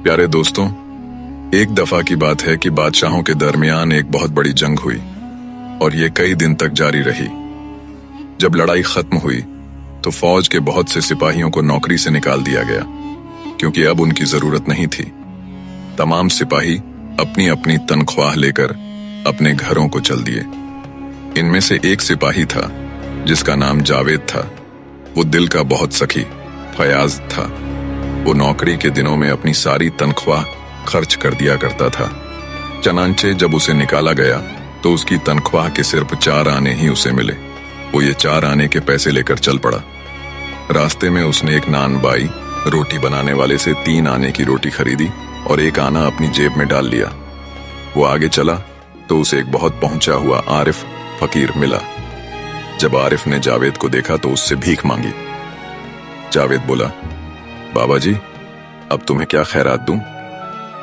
प्यारे दोस्तों, एक दफा की बात है कि बादशाहों के दरमियान एक बहुत बड़ी जंग हुई और ये कई दिन तक जारी रही। जब लड़ाई खत्म हुई तो फौज के बहुत से सिपाहियों को नौकरी से निकाल दिया गया क्योंकि अब उनकी जरूरत नहीं थी। तमाम सिपाही अपनी अपनी तनख्वाह लेकर अपने घरों को चल दिए। इनमें से एक सिपाही था जिसका नाम जावेद था। वो दिल का बहुत सखी फयाज था। वो नौकरी के दिनों में अपनी सारी तनख्वाह खर्च कर दिया करता था। चनांचे जब उसे निकाला गया तो उसकी तनख्वाह के सिर्फ 4 आने ही उसे मिले। वो ये 4 आने के पैसे लेकर चल पड़ा। रास्ते में उसने एक नान बाई रोटी बनाने वाले से 3 आने की रोटी खरीदी और 1 आना अपनी जेब में डाल लिया। वो आगे चला तो उसे एक बहुत पहुंचा हुआ आरिफ फकीर मिला। जब आरिफ ने जावेद को देखा तो उससे भीख मांगी। जावेद बोला, बाबा जी, अब तुम्हें क्या खैरात दूं?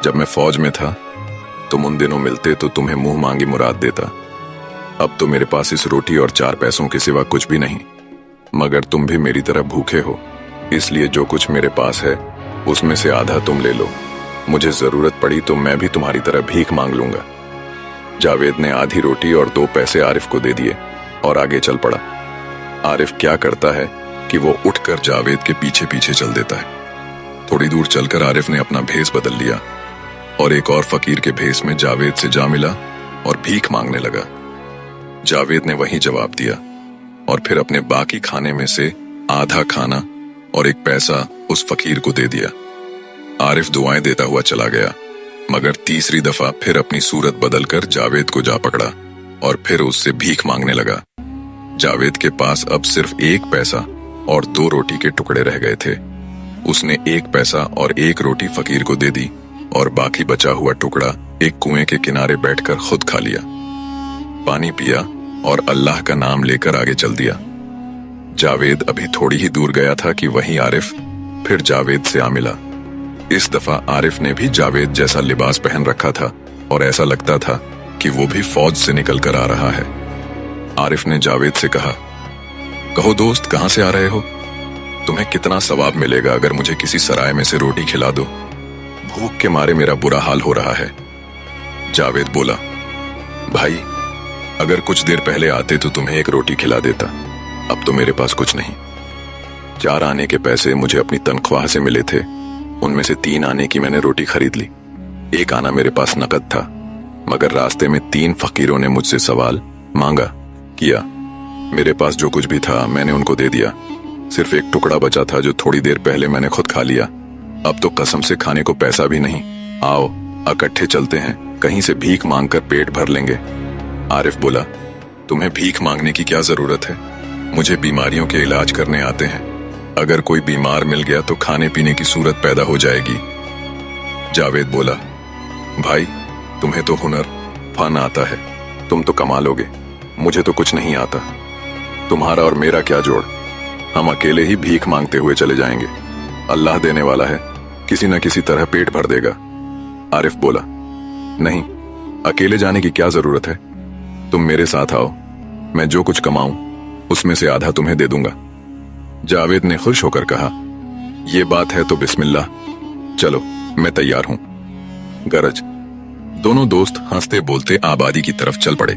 जब मैं फौज में था तुम उन दिनों मिलते तो तुम्हें मुंह मांगी मुराद देता। अब तो मेरे पास इस रोटी और 4 पैसों के सिवा कुछ भी नहीं, मगर तुम भी मेरी तरह भूखे हो, इसलिए जो कुछ मेरे पास है उसमें से आधा तुम ले लो। मुझे जरूरत पड़ी तो मैं भी तुम्हारी तरह भीख मांग लूंगा। जावेद ने आधी रोटी और 2 पैसे आरिफ को दे दिए और आगे चल पड़ा। आरिफ क्या करता है कि वो उठकर जावेद के पीछे पीछे चल देता है। थोड़ी दूर चलकर आरिफ ने अपना भेस बदल लिया और एक और फकीर के भेस में जावेद से जा मिला और भीख मांगने लगा। जावेद ने वही जवाब दिया और फिर अपने बाकी खाने में से आधा खाना और 1 पैसा उस फकीर को दे दिया। आरिफ दुआएं देता हुआ चला गया, मगर तीसरी दफा फिर अपनी सूरत बदलकर जावेद को जा पकड़ा और फिर उससे भीख मांगने लगा। जावेद के पास अब सिर्फ 1 पैसा और 2 रोटी के टुकड़े रह गए थे। उसने 1 पैसा और 1 रोटी फकीर को दे दी और बाकी बचा हुआ टुकड़ा एक कुएं के किनारे बैठकर खुद खा लिया। पानी पिया और अल्लाह का नाम लेकर आगे चल दिया। जावेद अभी थोड़ी ही दूर गया था कि वहीं आरिफ फिर जावेद से आ मिला। इस दफा आरिफ ने भी जावेद जैसा लिबास पहन रखा था और ऐसा लगता था कि वो भी फौज से निकल कर आ रहा है। आरिफ ने जावेद से कहा, कहो दोस्त, कहां से आ रहे हो? तुम्हें कितना सवाब मिलेगा अगर मुझे किसी सराय में से रोटी खिला दो। भूख के मारे मेरा बुरा हाल हो रहा है। जावेद बोला, भाई, अगर कुछ देर पहले आते तो तुम्हें 1 रोटी खिला देता। अब तो मेरे पास कुछ नहीं। 4 आने के पैसे मुझे अपनी तनख्वाह से मिले थे, उनमें से 3 आने की मैंने रोटी खरीद ली। 1 आना मेरे पास नकद था, मगर रास्ते में 3 फकीरों ने मुझसे सवाल मांगा किया। मेरे पास जो कुछ भी था मैंने उनको दे दिया। सिर्फ 1 टुकड़ा बचा था जो थोड़ी देर पहले मैंने खुद खा लिया। अब तो कसम से खाने को पैसा भी नहीं। आओ इकट्ठे चलते हैं, कहीं से भीख मांगकर पेट भर लेंगे। आरिफ बोला, तुम्हें भीख मांगने की क्या जरूरत है? मुझे बीमारियों के इलाज करने आते हैं। अगर कोई बीमार मिल गया तो खाने पीने की सूरत पैदा हो जाएगी। जावेद बोला, भाई, तुम्हें तो हुनर फन आता है, तुम तो कमा लोगे, मुझे तो कुछ नहीं आता। तुम्हारा और मेरा क्या जोड़? हम अकेले ही भीख मांगते हुए चले जाएंगे। अल्लाह देने वाला है, किसी न किसी तरह पेट भर देगा। आरिफ बोला, नहीं, अकेले जाने की क्या जरूरत है? तुम मेरे साथ आओ, मैं जो कुछ कमाऊं उसमें से आधा तुम्हें दे दूंगा। जावेद ने खुश होकर कहा, ये बात है तो बिस्मिल्लाह, चलो मैं तैयार हूं। गरज। दोनों दोस्त हंसते बोलते आबादी की तरफ चल पड़े।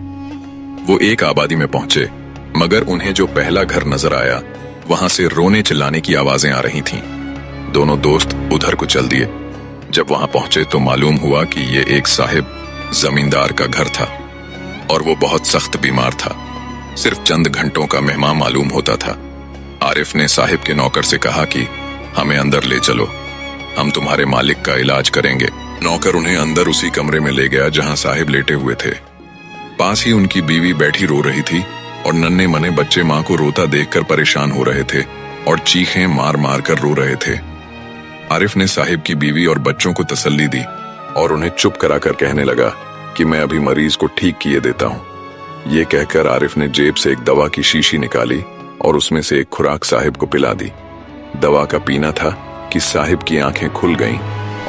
वो एक आबादी में पहुंचे, मगर उन्हें जो पहला घर नजर आया वहां से रोने चिल्लाने की आवाजें आ रही थीं। दोनों दोस्त उधर को चल दिए। जब वहां पहुंचे तो मालूम हुआ कि ये एक साहिब जमींदार का घर था और वो बहुत सख्त बीमार था। सिर्फ चंद घंटों का मेहमान मालूम होता था। आरिफ ने साहिब के नौकर से कहा कि हमें अंदर ले चलो, हम तुम्हारे मालिक का इलाज करेंगे। नौकर उन्हें अंदर उसी कमरे में ले गया जहां साहिब लेटे हुए थे। पास ही उनकी बीवी बैठी रो रही थी और नन्हे मने बच्चे मां को रोता देखकर परेशान हो रहे थे और चीखें मार मार कर रो रहे थे। आरिफ ने साहिब की बीवी और बच्चों को तसल्ली दी और उन्हें चुप कराकर कहने लगा कि मैं अभी मरीज को ठीक किए देता हूं। ये कहकर आरिफ ने जेब से एक दवा की शीशी निकाली और उसमें से एक खुराक साहिब को पिला दी। दवा का पीना था कि साहिब की आंखें खुल गईं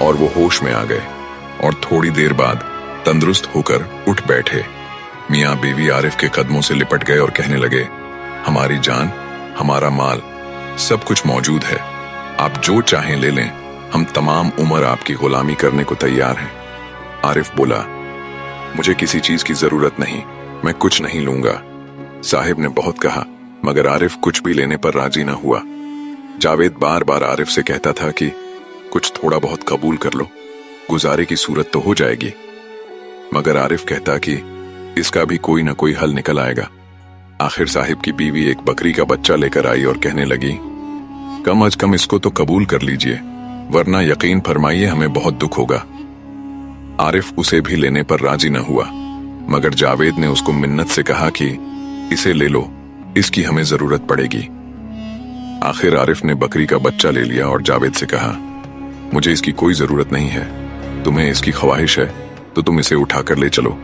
और वो होश में आ गए और थोड़ी देर बाद तंदुरुस्त होकर उठ बैठे। मियाँ बीवी आरिफ के कदमों से लिपट गए और कहने लगे, हमारी जान, हमारा माल, सब कुछ मौजूद है, आप जो चाहें ले लें, हम तमाम उम्र आपकी गुलामी करने को तैयार हैं। आरिफ बोला, मुझे किसी चीज की जरूरत नहीं, मैं कुछ नहीं लूंगा। साहिब ने बहुत कहा, मगर आरिफ कुछ भी लेने पर राजी न हुआ। जावेद बार बार आरिफ से कहता था कि कुछ थोड़ा बहुत कबूल कर लो, गुजारे की सूरत तो हो जाएगी। मगर आरिफ कहता कि इसका भी कोई ना कोई हल निकल आएगा। आखिर साहिब की बीवी एक बकरी का बच्चा लेकर आई और कहने लगी, कम अज कम इसको तो कबूल कर लीजिए, वरना यकीन फरमाइए हमें बहुत दुख होगा। आरिफ उसे भी लेने पर राजी न हुआ, मगर जावेद ने उसको मिन्नत से कहा कि इसे ले लो, इसकी हमें जरूरत पड़ेगी। आखिर आरिफ ने बकरी का बच्चा ले लिया और जावेद से कहा, मुझे इसकी कोई जरूरत नहीं है, तुम्हें इसकी ख्वाहिश है तो तुम इसे उठाकर ले चलो।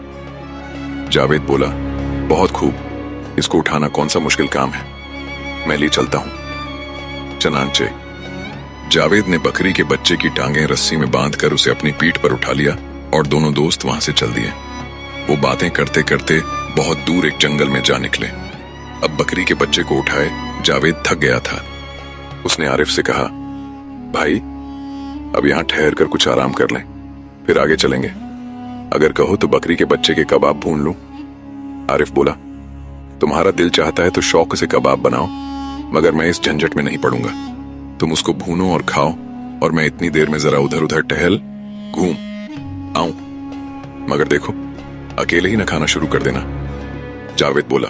जावेद बोला, बहुत खूब, इसको उठाना कौन सा मुश्किल काम है, मैं ले चलता हूं। चनांचे जावेद ने बकरी के बच्चे की टांगें रस्सी में बांधकर उसे अपनी पीठ पर उठा लिया और दोनों दोस्त वहां से चल दिए। वो बातें करते करते बहुत दूर एक जंगल में जा निकले। अब बकरी के बच्चे को उठाए जावेद थक गया था। उसने आरिफ से कहा, भाई अब यहां ठहर कर कुछ आराम कर लें, फिर आगे चलेंगे। अगर कहो तो बकरी के बच्चे के कबाब भून लूं। आरिफ बोला, तुम्हारा दिल चाहता है तो शौक से कबाब बनाओ, मगर मैं इस झंझट में नहीं पड़ूंगा। तुम उसको भूनो और खाओ और मैं इतनी देर में जरा उधर उधर टहल घूम आऊं, मगर देखो अकेले ही न खाना शुरू कर देना। जावेद बोला,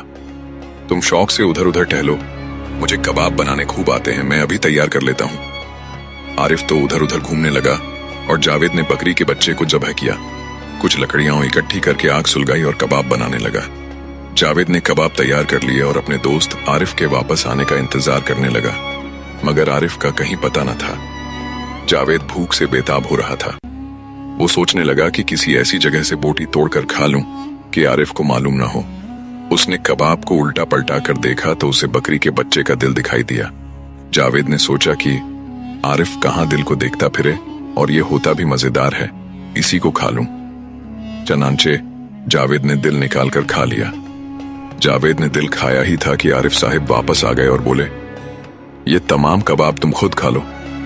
तुम शौक से उधर उधर टहलो, मुझे कबाब बनाने खूब आते हैं, मैं अभी तैयार कर लेता हूं। आरिफ तो उधर उधर घूमने लगा और जावेद ने बकरी के बच्चे को ज़ब्ह किया। कुछ लकड़ियां इकट्ठी करके आग सुलगाई और कबाब बनाने लगा। जावेद ने कबाब तैयार कर लिए और अपने दोस्त आरिफ के वापस आने का इंतजार करने लगा, मगर आरिफ का कहीं पता न था। जावेद भूख से बेताब हो रहा था। वो सोचने लगा कि किसी ऐसी जगह से बोटी तोड़कर खा लूं कि आरिफ को मालूम ना हो। उसने कबाब को उल्टा पलटा कर देखा तो उसे बकरी के बच्चे का दिल दिखाई दिया। जावेद ने सोचा कि आरिफ कहां दिल को देखता फिरे और ये होता भी मजेदार है, इसी को खा लूं। चनांचे जावेद ने दिल निकालकर खा लिया। जावेद ने दिल खाया ही था कि आरिफ साहिब वापस आ गए और बोले, ये तमाम कबाब तुम खुद खा लो,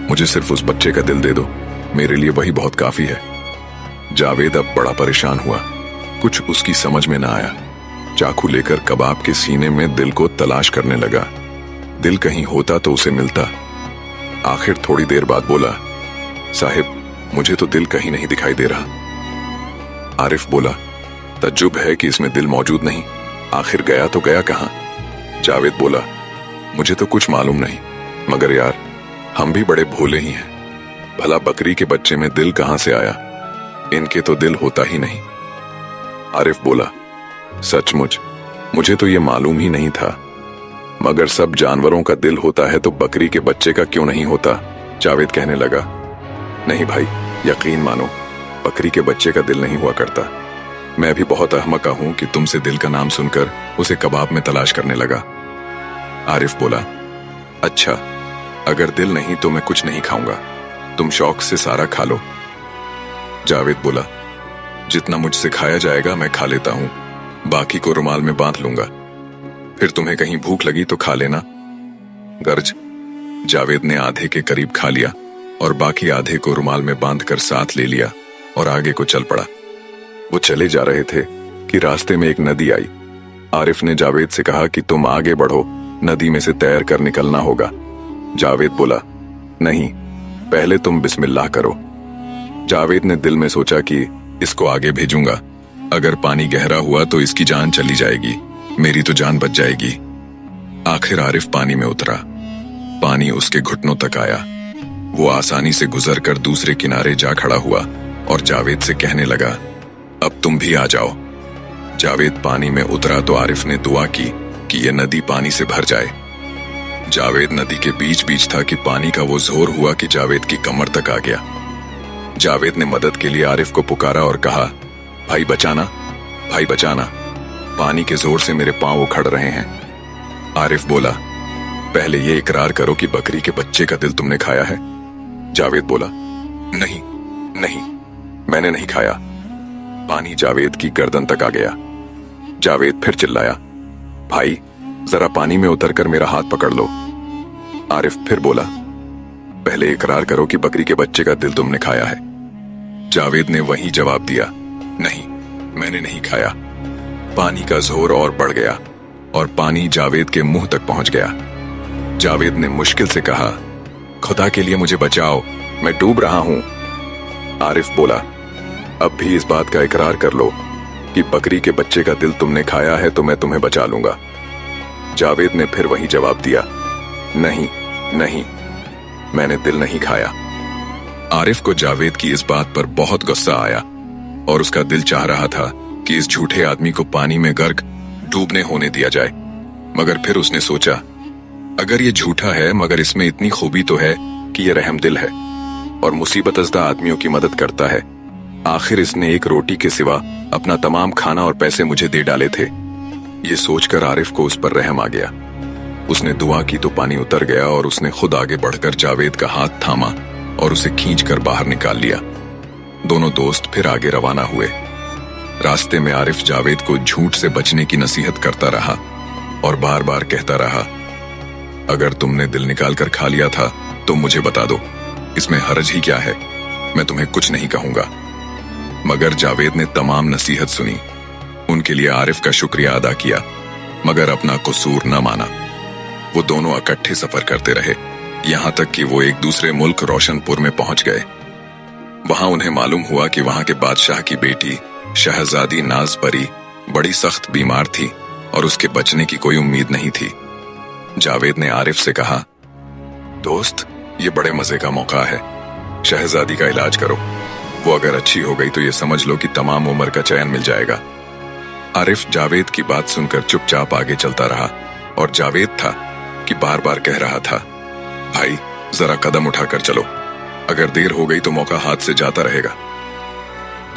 मुझे सिर्फ उस बच्चे का दिल दे दो, मेरे लिए वही बहुत काफी है। जावेद अब बड़ा परेशान हुआ, कुछ उसकी समझ में ना आया। चाकू लेकर कबाब के सीने में दिल को तलाश करने लगा। दिल कहीं होता तो उसे मिलता। आखिर थोड़ी देर बाद बोला, साहिब मुझे तो दिल कहीं नहीं दिखाई दे रहा। आरिफ बोला, तज्जुब है कि इसमें दिल मौजूद नहीं, आखिर गया तो गया कहां? जावेद बोला, मुझे तो कुछ मालूम नहीं, मगर यार हम भी बड़े भोले ही हैं। भला बकरी के बच्चे में दिल कहां से आया? इनके तो दिल होता ही नहीं। आरिफ बोला, सचमुच मुझे तो ये मालूम ही नहीं था, मगर सब जानवरों का दिल होता है तो बकरी के बच्चे का क्यों नहीं होता? जावेद कहने लगा, नहीं भाई, यकीन मानो बकरी के बच्चे का दिल नहीं हुआ करता। मैं भी बहुत अहमका हूं कि तुमसे दिल का नाम सुनकर उसे कबाब में तलाश करने लगा। आरिफ बोला, अच्छा अगर दिल नहीं तो मैं कुछ नहीं खाऊंगा, तुम शौक से सारा खा लो। जावेद बोला, जितना मुझसे खाया जाएगा मैं खा लेता हूं, बाकी को रुमाल में बांध लूंगा, फिर तुम्हें कहीं भूख लगी तो खा लेना। गर्ज जावेद ने आधे के करीब खा लिया और बाकी आधे को रुमाल में बांधकर साथ ले लिया और आगे को चल पड़ा। वो चले जा रहे थे कि रास्ते में एक नदी आई। आरिफ ने जावेद से कहा कि तुम आगे बढ़ो, नदी में से तैर कर निकलना होगा। जावेद बोला, नहीं, पहले तुम बिस्मिल्लाह करो। जावेद ने दिल में सोचा कि इसको आगे भेजूंगा, अगर पानी गहरा हुआ तो इसकी जान चली जाएगी, मेरी तो जान बच जाएगी। आखिर आरिफ पानी में उतरा। पानी उसके घुटनों तक आया। वो आसानी से गुजर कर दूसरे किनारे जा खड़ा हुआ और जावेद से कहने लगा, अब तुम भी आ जाओ। जावेद पानी में उतरा तो आरिफ ने दुआ की कि यह नदी पानी से भर जाए। जावेद नदी के बीच बीच था कि पानी का वो जोर हुआ कि जावेद की कमर तक आ गया। जावेद ने मदद के लिए आरिफ को पुकारा और कहा, भाई बचाना, भाई बचाना, पानी के जोर से मेरे पांव उखड़ रहे हैं। आरिफ बोला, पहले ये इकरार करो कि बकरी के बच्चे का दिल तुमने खाया है। जावेद बोला, नहीं नहीं, मैंने नहीं खाया। पानी जावेद की गर्दन तक आ गया। जावेद फिर चिल्लाया, भाई जरा पानी में उतरकर मेरा हाथ पकड़ लो। आरिफ फिर बोला, पहले इकरार करो कि बकरी के बच्चे का दिल तुमने खाया है। जावेद ने वही जवाब दिया, नहीं, मैंने नहीं खाया। पानी का जोर और बढ़ गया और पानी जावेद के मुंह तक पहुंच गया। जावेद ने मुश्किल से कहा, खुदा के लिए मुझे बचाओ, मैं डूब रहा हूं। आरिफ बोला, अब भी इस बात का इकरार कर लो कि बकरी के बच्चे का दिल तुमने खाया है तो मैं तुम्हें बचा लूंगा। जावेद ने फिर वही जवाब दिया, नहीं नहीं, मैंने दिल नहीं खाया। आरिफ को जावेद की इस बात पर बहुत गुस्सा आया और उसका दिल चाह रहा था कि इस झूठे आदमी को पानी में गर्क डूबने होने दिया जाए। मगर फिर उसने सोचा, अगर ये झूठा है मगर इसमें इतनी खूबी तो है कि ये रहमदिल है और मुसीबतज़दा आदमियों की मदद करता है। आखिर इसने एक रोटी के सिवा अपना तमाम खाना और पैसे मुझे दे डाले थे। ये सोचकर आरिफ को उस पर रहम आ गया। उसने दुआ की तो पानी उतर गया और उसने खुद आगे बढ़कर जावेद का हाथ थामा और उसे खींचकर बाहर निकाल लिया। दोनों दोस्त फिर आगे रवाना हुए। रास्ते में आरिफ जावेद को झूठ से बचने की नसीहत करता रहा और बार बार कहता रहा, अगर तुमने दिल निकाल कर खा लिया था तो मुझे बता दो, इसमें हर्ज ही क्या है, मैं तुम्हें कुछ नहीं कहूंगा। मगर जावेद ने तमाम नसीहत सुनी, उनके लिए आरिफ का शुक्रिया अदा किया मगर अपना कसूर न माना। वो दोनों इकट्ठे सफर करते रहे, यहाँ तक कि वो एक दूसरे मुल्क रोशनपुर में पहुंच गए। वहां उन्हें मालूम हुआ कि वहां के बादशाह की बेटी शहजादी नाज परी बड़ी सख्त बीमार थी और उसके बचने की कोई उम्मीद नहीं थी। जावेद ने आरिफ से कहा, दोस्त, ये बड़े मजे का मौका है, शहजादी का इलाज करो। वो अगर अच्छी हो गई तो ये समझ लो कि तमाम उम्र का चैन मिल जाएगा। आरिफ जावेद की बात सुनकर चुपचाप आगे चलता रहा और जावेद था कि बार बार कह रहा था, भाई जरा कदम उठाकर चलो, अगर देर हो गई तो मौका हाथ से जाता रहेगा।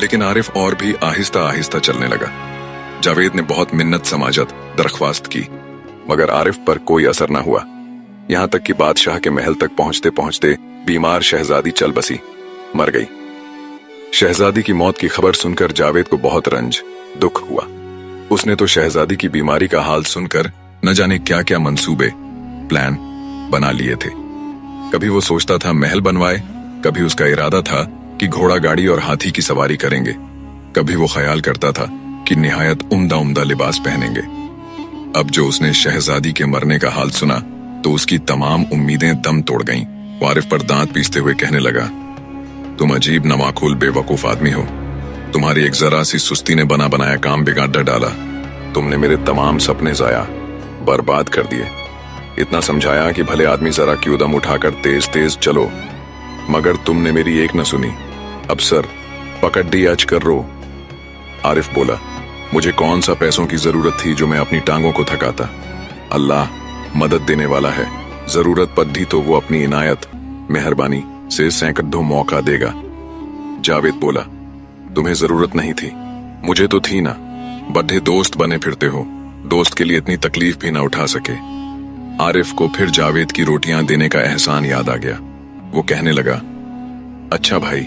लेकिन आरिफ और भी आहिस्ता आहिस्ता चलने लगा। जावेद ने बहुत मिन्नत समाजत दरख्वास्त की मगर आरिफ पर कोई असर न हुआ। यहाँ तक कि बादशाह के महल तक पहुंचते पहुंचते बीमार शहजादी चल बसी, मर गई। शहजादी की मौत की खबर सुनकर जावेद को बहुत रंज दुख हुआ। उसने तो शहजादी की बीमारी का हाल सुनकर न जाने क्या क्या मंसूबे प्लान बना लिए थे। कभी वो सोचता था महल बनवाए, कभी उसका इरादा था कि घोड़ा गाड़ी और हाथी की सवारी करेंगे, कभी वो ख्याल करता था कि निहायत उम्दा उम्दा लिबास पहनेंगे। अब जो उसने शहजादी के मरने का हाल सुना तो उसकी तमाम उम्मीदें दम तोड़ गईं। वो आरिफ पर दांत पीसते हुए कहने लगा, तुम अजीब नमाकुल बेवकूफ आदमी हो। तुम्हारी एक जरा सी सुस्ती ने बना बनाया काम बिगाड़ डाला। तुमने मेरे तमाम सपने जाया बर्बाद कर दिए। इतना समझाया कि भले आदमी जरा की उदम उठाकर तेज तेज चलो, मगर तुमने मेरी एक न सुनी। अब सर पकड़ दी आज कर रो। आरिफ बोला, मुझे कौन सा पैसों की जरूरत थी जो मैं अपनी टांगों को थकाता। अल्लाह मदद देने वाला है, जरूरत पड़ी तो वो अपनी इनायत मेहरबानी से सैकड़ों मौका देगा। जावेद बोला, तुम्हें जरूरत नहीं थी, मुझे तो थी ना। बड्ढे दोस्त बने फिरते हो, दोस्त के लिए इतनी तकलीफ भी ना उठा सके। आरिफ को फिर जावेद की रोटियां देने का एहसान याद आ गया। वो कहने लगा, अच्छा भाई,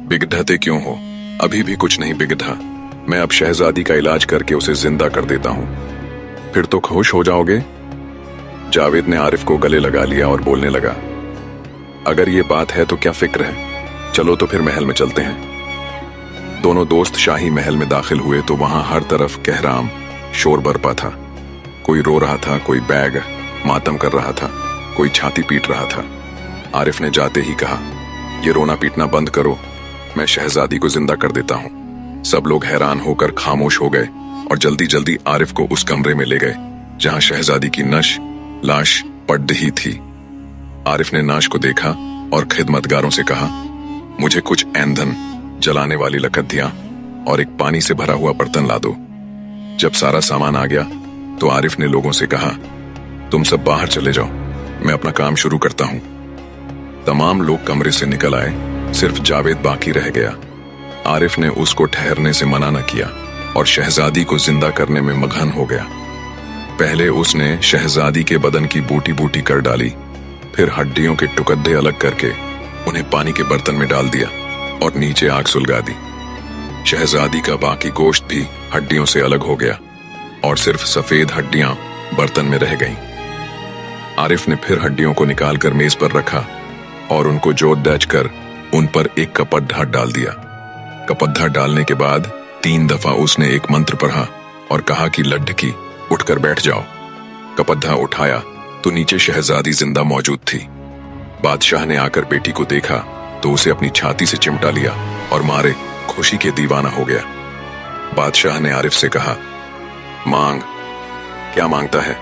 बिगड़ते क्यों हो? अभी भी कुछ नहीं बिगड़ा। मैं अब शहजादी का इलाज करके उसे जिंदा कर देता हूं, फिर तो खुश हो जाओगे। जावेद ने आरिफ को गले लगा लिया और बोलने लगा, अगर ये बात है तो क्या फिक्र है, चलो तो फिर महल में चलते हैं। दोनों दोस्त शाही महल में दाखिल हुए तो वहां हर तरफ कहराम शोर बरपा था। कोई रो रहा था, कोई बैग मातम कर रहा था, कोई छाती पीट रहा था। आरिफ ने जाते ही कहा, ये रोना पीटना बंद करो, मैं शहजादी को जिंदा कर देता हूं। सब लोग हैरान होकर खामोश हो गए और जल्दी जल्दी आरिफ को उस कमरे में ले गए जहां शहजादी की लाश पड़ी ही थी। आरिफ ने नाश को देखा और खिदमतगारों से कहा, मुझे कुछ ईंधन जलाने वाली लकड़ियां और एक पानी से भरा हुआ बर्तन ला दो। जब सारा सामान आ गया तो आरिफ ने लोगों से कहा, तुम सब बाहर चले जाओ, मैं अपना काम शुरू करता हूं। तमाम लोग कमरे से निकल आए, सिर्फ जावेद बाकी रह गया। आरिफ ने उसको ठहरने से मना न किया और शहजादी को जिंदा करने में मगन हो गया। पहले उसने शहजादी के बदन की बूटी बूटी कर डाली, फिर हड्डियों के टुकड़े अलग करके उन्हें पानी के बर्तन में डाल दिया और नीचे आग सुलगा दी। शहजादी का बाकी गोश्त भी हड्डियों से अलग हो गया और सिर्फ सफेद हड्डियां बर्तन में रह गईं। आरिफ ने फिर हड्डियों को निकालकर मेज पर रखा और उनको जोत दाच कर उन पर एक कपड्ढा डाल दिया। कपड्ढा डालने के बाद 3 दफा उसने एक मंत्र पढ़ा और कहा कि लड्ढकी उठकर बैठ जाओ। कपड्ढा उठाया तो नीचे शहजादी जिंदा मौजूद थी। बादशाह ने आकर बेटी को देखा तो उसे अपनी छाती से चिमटा लिया और मारे खुशी के दीवाना हो गया। बादशाह ने आरिफ से कहा, मांग। क्या मांगता है?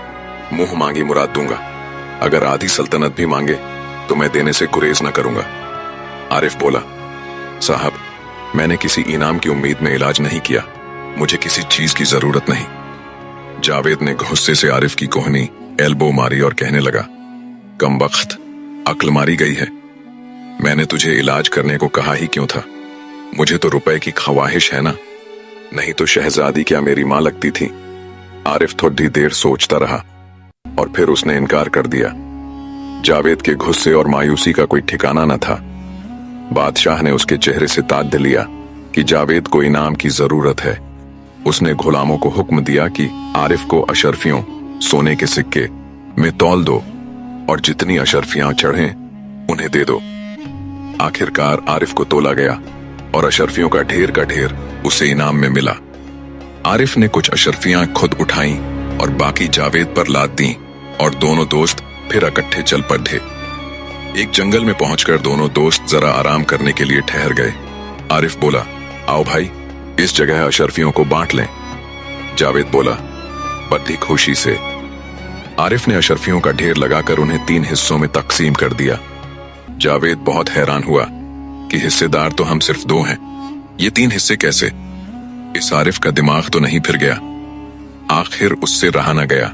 मुंह मांगी मुराद दूंगा। अगर आधी सल्तनत भी मांगे तो मैं देने से गुरेज न करूंगा। आरिफ बोला, साहब, मैंने किसी इनाम की उम्मीद में इलाज नहीं किया, मुझे किसी चीज की जरूरत नहीं। जावेद ने गुस्से से आरिफ की कोहनी एल्बो मारी और कहने लगा, कमबख्त, अक्ल मारी गई है। मैंने तुझे इलाज करने को कहा ही क्यों था? मुझे तो रुपए की ख्वाहिश है ना, नहीं तो शहजादी क्या मेरी मां लगती थी? आरिफ थोड़ी देर सोचता रहा और फिर उसने इनकार कर दिया। जावेद के गुस्से और मायूसी का कोई ठिकाना न था। बादशाह ने उसके चेहरे से ताद्द लिया कि जावेद को इनाम की जरूरत है। उसने गुलामों को हुक्म दिया कि आरिफ को अशरफियों सोने के सिक्के में तौल दो और जितनी अशरफियां चढ़ें उन्हें दे दो। आखिरकार आरिफ को तोला गया और अशरफियों का ढेर उसे इनाम में मिला। आरिफ ने कुछ अशरफियां खुद उठाईं और बाकी जावेद पर लाद दी और दोनों दोस्त फिर इकट्ठे चल पड़े। एक जंगल में पहुंचकर दोनों दोस्त जरा आराम करने के लिए ठहर गए। आरिफ बोला, आओ भाई, इस जगह अशरफियों को बांट लें। जावेद बोला, बड़ी खुशी से। आरिफ ने अशरफियों का ढेर लगाकर उन्हें 3 हिस्सों में तकसीम कर दिया। जावेद बहुत हैरान हुआ कि हिस्सेदार तो हम सिर्फ 2 हैं, ये 3 हिस्से कैसे? इस आरिफ का दिमाग तो नहीं फिर गया? आखिर उससे रहा न गया।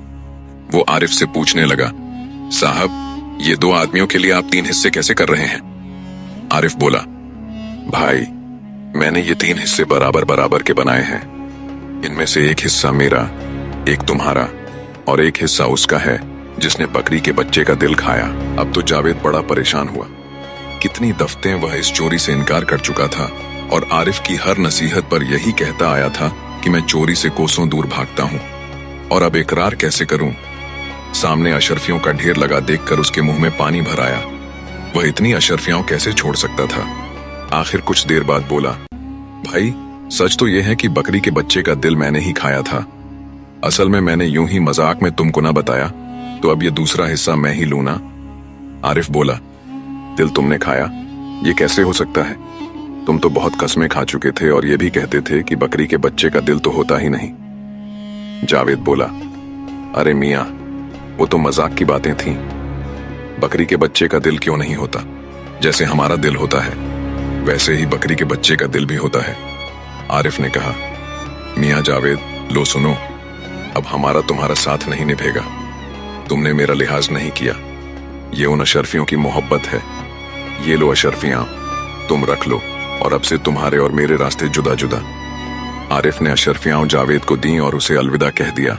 वो आरिफ से पूछने लगा, साहब, ये 2 आदमियों के लिए आप 3 हिस्से कैसे कर रहे हैं? आरिफ बोला, भाई, मैंने ये 3 हिस्से बराबर बराबर के बनाए हैं। इनमें से एक हिस्सा मेरा, एक तुम्हारा और एक हिस्सा उसका है जिसने बकरी के बच्चे का दिल खाया। अब तो जावेद बड़ा परेशान हुआ। कितनी दफते वह इस चोरी से इनकार कर चुका था और आरिफ की हर नसीहत पर यही कहता आया था कि मैं चोरी से कोसों दूर भागता हूं, और अब इकरार कैसे करूं? सामने अशरफियों का ढेर लगा देखकर उसके मुंह में पानी भर आया। वह इतनी अशरफियां कैसे छोड़ सकता था? आखिर कुछ देर बाद बोला, भाई, सच तो यह है कि बकरी के बच्चे का दिल मैंने ही खाया था। असल में मैंने यूं ही मजाक में तुमको ना बताया, तो अब ये दूसरा हिस्सा मैं ही लूं ना? आरिफ बोला, दिल तुमने खाया? ये कैसे हो सकता है? तुम तो बहुत कस्में खा चुके थे और ये भी कहते थे कि बकरी के बच्चे का दिल तो होता ही नहीं। जावेद बोला, अरे मियां, वो तो मजाक की बातें थीं। बकरी के बच्चे का दिल क्यों नहीं होता? जैसे हमारा दिल होता है वैसे ही बकरी के बच्चे का दिल भी होता है। आरिफ ने कहा, मियां जावेद, लो सुनो, अब हमारा तुम्हारा साथ नहीं निभेगा। तुमने मेरा लिहाज नहीं किया। ये उन अशरफियों की मोहब्बत है। ये लो अशरफियां, तुम रख लो, और अब से तुम्हारे और मेरे रास्ते जुदा जुदा। आरिफ ने अशरफियां जावेद को दी और उसे अलविदा कह दिया।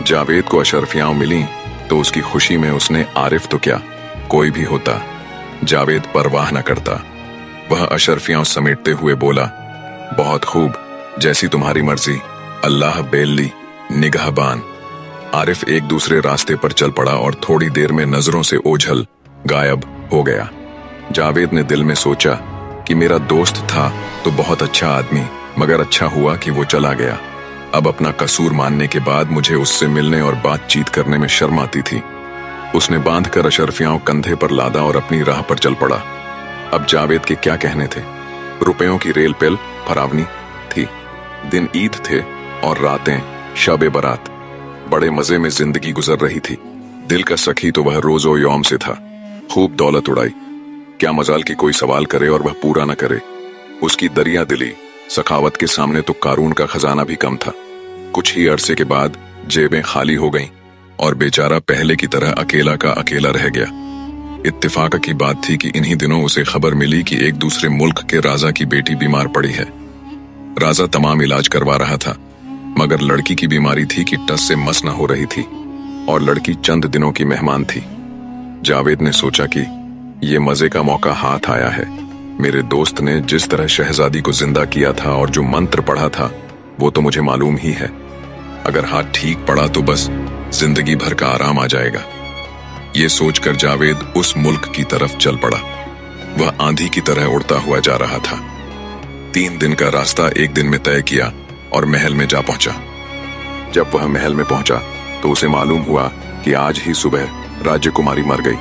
जावेद को अशरफियां मिली तो उसकी खुशी में उसने आरिफ तो क्या, कोई भी होता, जावेद परवाह न करता। वह अशरफियां समेटते हुए बोला, बहुत खूब, जैसी तुम्हारी मर्जी, अल्लाह बेल्ली निगाहबान। आरिफ एक दूसरे रास्ते पर चल पड़ा और थोड़ी देर में नजरों से ओझल गायब हो गया। जावेद ने दिल में सोचा कि मेरा दोस्त था तो बहुत अच्छा आदमी, मगर अच्छा हुआ कि वो चला गया। अब अपना कसूर मानने के बाद मुझे उससे मिलने और बातचीत करने में शर्म आती थी। उसने बांधकर अशरफियां कंधे पर लादा और अपनी राह पर चल पड़ा। अब जावेद के क्या कहने थे? रुपयों की रेल पेल फरावनी थी। दिन ईद थे और रातें शब बारात। बड़े मजे में जिंदगी गुजर रही थी। दिल का सखी तो वह रोजो यौम से था। खूब दौलत उड़ाई। क्या मजाल की कोई सवाल करे और वह पूरा न करे। उसकी दरिया दिली सखावत के सामने तो कारून का खजाना भी कम था। कुछ ही अरसे के बाद जेबें खाली हो गईं और बेचारा पहले की तरह अकेला का अकेला रह गया। इत्तेफाक की बात थी कि इन्हीं दिनों उसे खबर मिली कि एक दूसरे मुल्क के राजा की बेटी बीमार पड़ी है। राजा तमाम इलाज करवा रहा था, मगर लड़की की बीमारी थी कि टस से मस न हो रही थी और लड़की चंद दिनों की मेहमान थी। जावेद ने सोचा कि ये मजे का मौका हाथ आया है। मेरे दोस्त ने जिस तरह शहजादी को जिंदा किया था और जो मंत्र पढ़ा था वो तो मुझे मालूम ही है। अगर हाथ ठीक पड़ा तो बस जिंदगी भर का आराम आ जाएगा। ये सोचकर जावेद उस मुल्क की तरफ चल पड़ा। वह आंधी की तरह उड़ता हुआ जा रहा था। 3 दिन का रास्ता एक दिन में तय किया और महल में जा पहुंचा। जब वह महल में पहुंचा तो उसे मालूम हुआ कि आज ही सुबह राजकुमारी मर गई।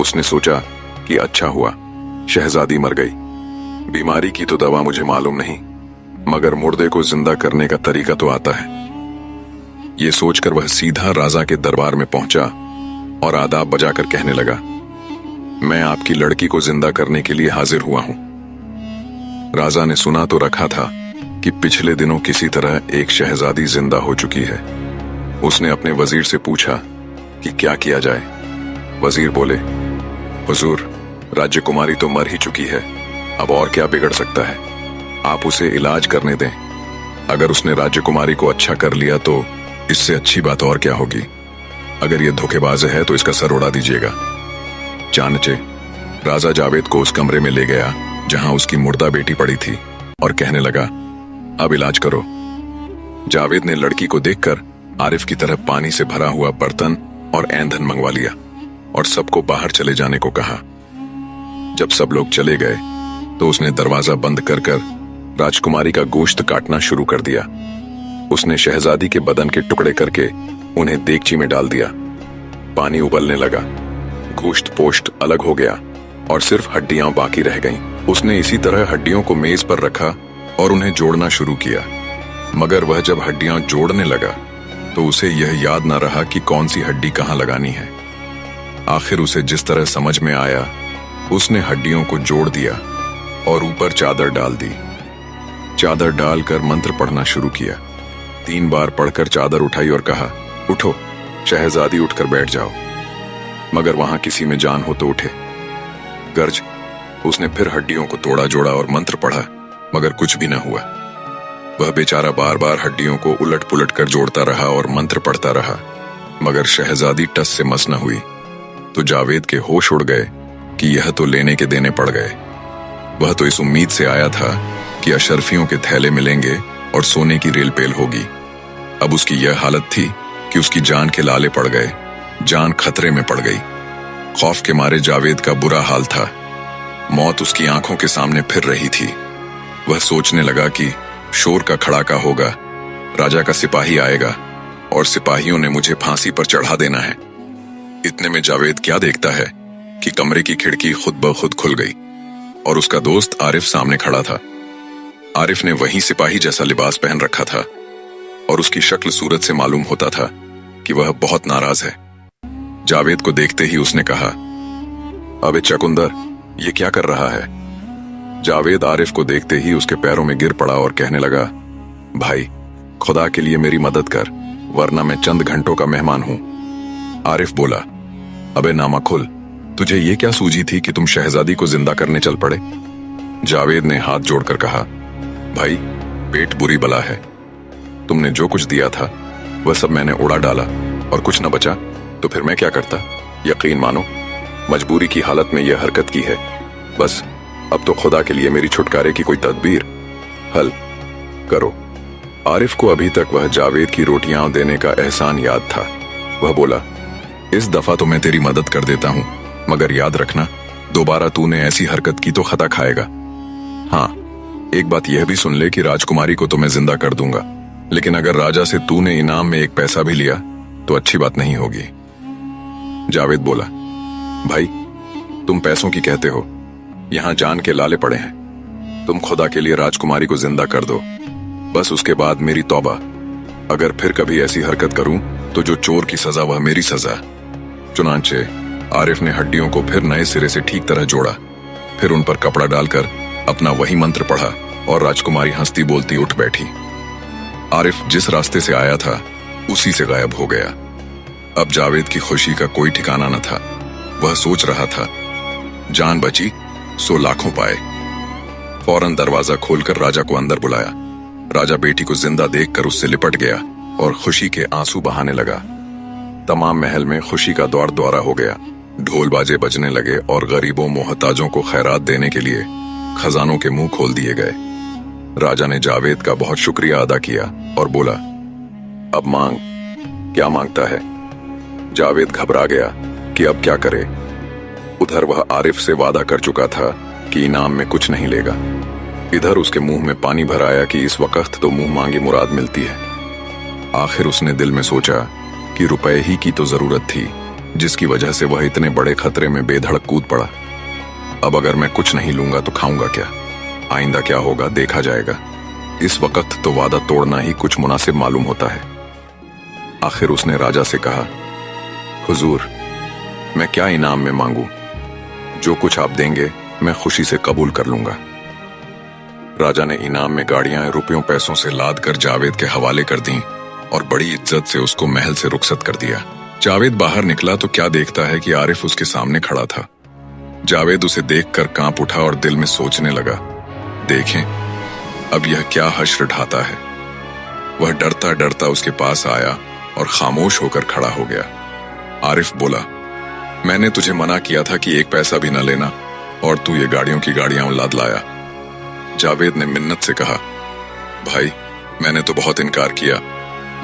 उसने सोचा कि अच्छा हुआ, शहजादी मर गई। बीमारी की तो दवा मुझे मालूम नहीं, मगर मुर्दे को जिंदा करने का तरीका तो आता है। ये सोचकर वह सीधा राजा के दरबार में पहुंचा और आदाब बजाकर कहने लगा, मैं आपकी लड़की को जिंदा करने के लिए हाजिर हुआ हूं। राजा ने सुना तो रखा था कि पिछले दिनों किसी तरह एक शहजादी जिंदा हो चुकी है। उसने अपने वजीर से पूछा कि क्या किया जाए। वजीर बोले, हुजूर, राजकुमारी तो मर ही चुकी है, अब और क्या बिगड़ सकता है, आप उसे इलाज करने दें। अगर उसने राजकुमारी को अच्छा कर लिया तो इससे अच्छी बात और क्या होगी। अगर ये धोखेबाज है तो इसका सर उड़ा दीजिएगा। चाणक्य राजा जावेद को उस कमरे में ले गया जहां उसकी मुर्दा बेटी पड़ी थी और कहने लगा, अब इलाज करो। जावेद ने लड़की को देखकर आरिफ की तरह पानी से भरा हुआ बर्तन और ईंधन मंगवा लिया और सबको बाहर चले जाने को कहा। जब सब लोग चले गए तो उसने दरवाजा बंद कर राजकुमारी का गोश्त काटना शुरू कर दिया। उसने शहजादी के बदन के टुकड़े करके उन्हें देगची में डाल दिया। पानी उबलने लगा, गोश्त पोस्ट अलग हो गया और सिर्फ हड्डियां बाकी रह गईं। उसने इसी तरह हड्डियों को मेज पर रखा और उन्हें जोड़ना शुरू किया, मगर वह जब हड्डियां जोड़ने लगा तो उसे यह याद न रहा कि कौन सी हड्डी कहां लगानी है। आखिर उसे जिस तरह समझ में आया, उसने हड्डियों को जोड़ दिया और ऊपर चादर डाल दी। चादर डालकर मंत्र पढ़ना शुरू किया। 3 बार पढ़कर चादर उठाई और कहा, उठो शहजादी, उठकर बैठ जाओ। मगर वहां किसी में जान हो तो उठे। गर्ज उसने फिर हड्डियों को तोड़ा जोड़ा और मंत्र पढ़ा, मगर कुछ भी न हुआ। वह बेचारा बार बार हड्डियों को उलट पुलट कर जोड़ता रहा और मंत्र पढ़ता रहा, मगर शहजादी टस से मस न हुई। तो जावेद के होश उड़ गए कि यह तो लेने के देने पड़ गए। वह तो इस उम्मीद से आया था कि अशरफियों के थैले मिलेंगे और सोने की रेल पेल होगी। अब उसकी यह हालत थी कि उसकी जान के लाले पड़ गए, जान खतरे में पड़ गई। खौफ के मारे जावेद का बुरा हाल था। मौत उसकी आंखों के सामने फिर रही थी। वह सोचने लगा कि शोर का खड़ाका होगा, राजा का सिपाही आएगा और सिपाहियों ने मुझे फांसी पर चढ़ा देना है। इतने में जावेद क्या देखता है कि कमरे की खिड़की खुद ब खुद खुल गई और उसका दोस्त आरिफ सामने खड़ा था। आरिफ ने वही सिपाही जैसा लिबास पहन रखा था और उसकी शक्ल सूरत से मालूम होता था कि वह बहुत नाराज है। जावेद को देखते ही उसने कहा, अबे चकुंदर, ये क्या कर रहा है? जावेद आरिफ को देखते ही उसके पैरों में गिर पड़ा और कहने लगा, भाई खुदा के लिए मेरी मदद कर, वरना मैं चंद घंटों का मेहमान हूं। आरिफ बोला, अबे नामकुल, तुझे ये क्या सूझी थी कि तुम शहजादी को जिंदा करने चल पड़े? जावेद ने हाथ जोड़कर कहा, भाई पेट बुरी बला है, तुमने जो कुछ दिया था वह सब मैंने उड़ा डाला और कुछ न बचा तो फिर मैं क्या करता? यकीन मानो मजबूरी की हालत में यह हरकत की है। बस अब तो खुदा के लिए मेरी छुटकारे की कोई तदबीर हल करो। आरिफ को अभी तक वह जावेद की रोटियां देने का एहसान याद था। वह बोला, इस दफा तो मैं तेरी मदद कर देता हूं, मगर याद रखना दोबारा तूने ऐसी हरकत की तो खता खाएगा। हाँ, एक बात यह भी सुन ले कि राजकुमारी को तो मैं जिंदा कर दूंगा, लेकिन अगर राजा से तूने इनाम में एक पैसा भी लिया तो अच्छी बात नहीं होगी। जावेद बोला, भाई तुम पैसों की कहते हो, यहां जान के लाले पड़े हैं। तुम खुदा के लिए राजकुमारी को जिंदा कर दो, बस उसके बाद मेरी तौबा। अगर फिर कभी ऐसी हरकत करूं तो जो चोर की सजा वह मेरी सजा। चुनांचे आरिफ ने हड्डियों को फिर नए सिरे से ठीक तरह जोड़ा, फिर उन पर कपड़ा डालकर अपना वही मंत्र पढ़ा और राजकुमारी हंसती बोलती उठ बैठी। आरिफ जिस रास्ते से आया था उसी से गायब हो गया। अब जावेद की खुशी का कोई ठिकाना न था। वह सोच रहा था, जान बची सो लाखों पाए। फौरन दरवाजा खोलकर राजा को अंदर बुलाया। राजा बेटी को जिंदा देखकर उससे लिपट गया और खुशी के आंसू बहाने लगा। तमाम महल में खुशी का दौर दौरा हो गया। ढोल बाजे बजने लगे और गरीबों मोहताजों को खैरात देने के लिए खजानों के मुंह खोल दिए गए। राजा ने जावेद का बहुत शुक्रिया अदा किया और बोला, अब मांग, क्या मांगता है? जावेद घबरा गया कि अब क्या करे। उधर वह आरिफ से वादा कर चुका था कि इनाम में कुछ नहीं लेगा। इधर उसके मुंह में पानी भर आया कि इस वक्त तो मुंह मांगी मुराद मिलती है। आखिर उसने दिल में सोचा कि रुपए ही की तो जरूरत थी, जिसकी वजह से वह इतने बड़े खतरे में बेधड़क कूद पड़ा। अब अगर मैं कुछ नहीं लूंगा तो खाऊंगा क्या? आइंदा क्या होगा देखा जाएगा। इस वक्त तो वादा तोड़ना ही कुछ मुनासिब मालूम होता है। आखिर उसने राजा से कहा, हुजूर, मैं क्या इनाम में मांगू? जो कुछ आप देंगे मैं खुशी से कबूल कर लूंगा। राजा ने इनाम में गाड़ियां रुपयों पैसों से लाद कर जावेद के हवाले कर दी और बड़ी इज्जत से उसको महल से रुखसत कर दिया। जावेद बाहर निकला तो क्या देखता है कि आरिफ उसके सामने खड़ा था। जावेद उसे देखकर कांप उठा और दिल में सोचने लगा, देखें अब यह क्या हश्र ढाता है। वह डरता डरता उसके पास आया और खामोश होकर खड़ा हो गया। आरिफ बोला, मैंने तुझे मना किया था कि एक पैसा भी न लेना और तू ये गाड़ियों की गाड़ियां लाद लाया। जावेद ने मिन्नत से कहा, भाई मैंने तो बहुत इनकार किया,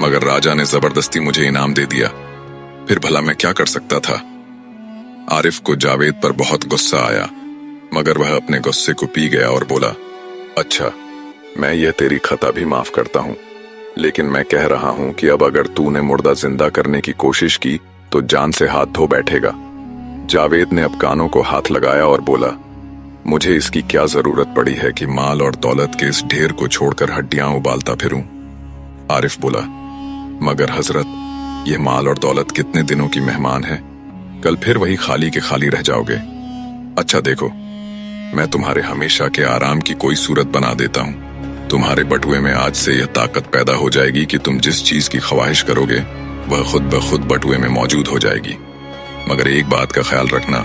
मगर राजा ने जबरदस्ती मुझे इनाम दे दिया, फिर भला मैं क्या कर सकता था। आरिफ को जावेद पर बहुत गुस्सा आया, मगर वह अपने गुस्से को पी गया और बोला, अच्छा मैं यह तेरी खता भी माफ करता हूं, लेकिन मैं कह रहा हूं कि अब अगर तूने मुर्दा जिंदा करने की कोशिश की तो जान से हाथ धो बैठेगा। जावेद ने अब कानों को हाथ लगाया और बोला, मुझे इसकी क्या जरूरत पड़ी है कि माल और दौलत के इस ढेर को छोड़कर हड्डियां उबालता फिरूं। आरिफ बोला, मगर हजरत, यह माल और दौलत कितने दिनों की मेहमान है, कल फिर वही खाली के खाली रह जाओगे। अच्छा देखो, मैं तुम्हारे हमेशा के आराम की कोई सूरत बना देता हूं। तुम्हारे बटुए में आज से यह ताकत पैदा हो जाएगी कि तुम जिस चीज की ख्वाहिश करोगे वह खुद ब खुद बटुए में मौजूद हो जाएगी। मगर एक बात का ख्याल रखना,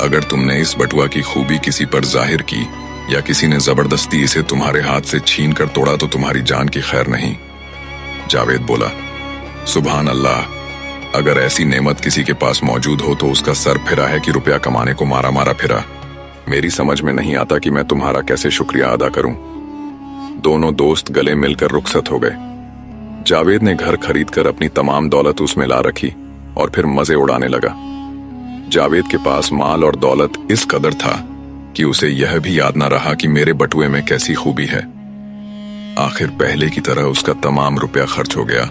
अगर तुमने इस बटुआ की खूबी किसी पर जाहिर की या किसी ने जबरदस्ती इसे तुम्हारे हाथ से छीन कर तोड़ा तो तुम्हारी जान की खैर नहीं। जावेद बोला, सुभान अल्लाह, अगर ऐसी नेमत किसी के पास मौजूद हो तो उसका सर फिरा है कि रुपया कमाने को मारा मारा फिरा। मेरी समझ में नहीं आता कि मैं तुम्हारा कैसे शुक्रिया अदा करूं। दोनों दोस्त गले मिलकर रुखसत हो गए। जावेद ने घर खरीदकर अपनी तमाम दौलत उसमें ला रखी और फिर मजे उड़ाने लगा। जावेद के पास माल और दौलत इस कदर था कि उसे यह भी याद न रहा कि मेरे बटुए में कैसी खूबी है। आखिर पहले की तरह उसका तमाम रुपया खर्च हो गया